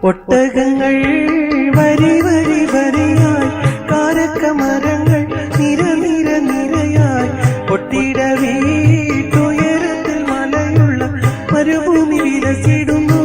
ഒട്ടകങ്ങൾ വരി വരി വരിയായി കാരക്കമരങ്ങൾ നിര നിര നിരയായി ഒട്ടിട വീട്ടുയരത്തിൽ മലയുള്ള മരുഭൂമി വിലസിടുന്നു.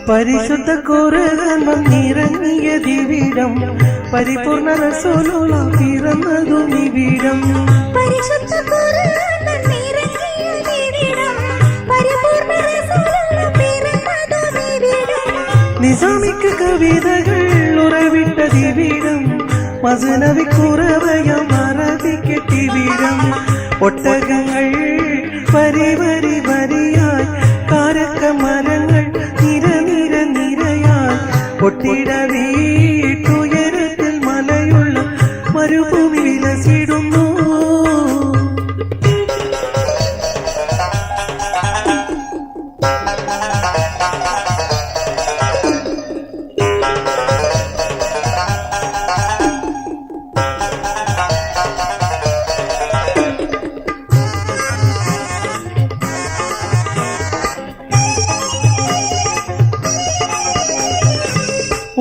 പരിശുദ്ധ ഖുർആൻ വന്നിറങ്ങിയ ദിവിടം പരിപൂർണ റസൂലുള്ള പിറന്നതു നിവിടം. പരിശുദ്ധ ഖുർആൻ വന്നിറങ്ങിയ ദിവിടം പരിപൂർണ റസൂലുള്ള പിറന്നതു നിവിടം. നിസാമിക്ക് കവിതകൾ ഉറവിട്ട ദിവിടം മസ്നവി ഖുർആൻ അറബിക്ക് ദിവിടം. ഒട്ടകങ്ങൾ വരി വരി വരിയായി കാരക്കമരങ്ങൾ നിര നിര നിരയായി ഒട്ടിട വീട്ടുയരത്തിൽ മലയുള്ള മരുഭൂമി വിലസിടുന്നു.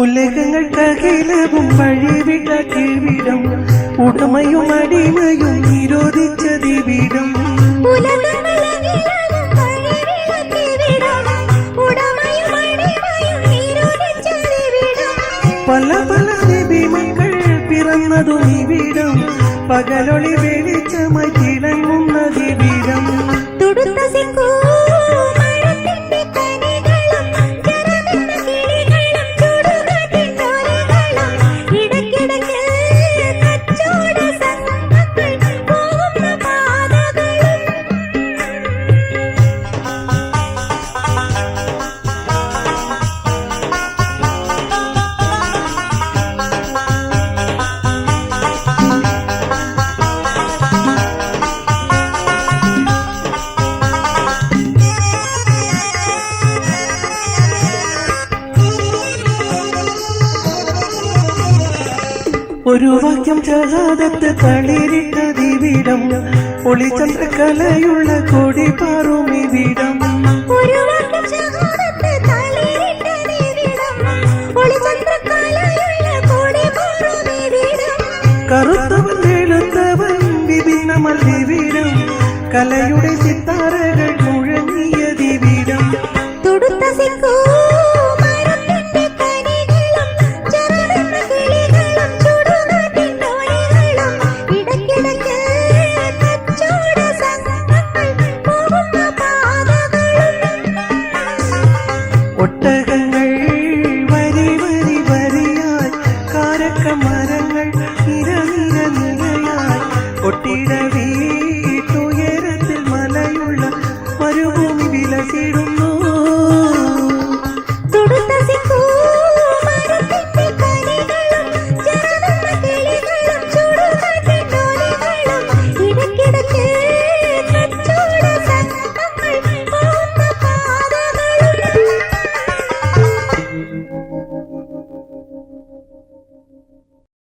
ഉലകങ്ങൾക്കകിലവും വഴിവിട്ട കീഴ്വിടം ഉടമയും അടിമയും നിരോധിച്ച ദിവിടം. പല പല നബിമക്കൾ പിറന്നതും ഇവിടം പകലൊളി വെളിച്ചമായി തിളങ്ങുന്ന ദിവിടം. ഒരു വാക്യം ഷഹാദത്ത് തളിരിട്ട ദിവിടം ഒളിചന്ദ്രകലയുള്ള കൊടി പാറും ഇവിടം. കറുത്തവൻ വെളുത്തവൻ വിഭിന്നമല്ലിവിടം കലയുടെ സിത്താരകൾ മുഴങ്ങിയ ദിവിടം. ഒട്ടകങ്ങൾ വരി വരി വരിയായി കാരക്കമരങ്ങൾ നിര നിര നിരയായി ഒട്ടിട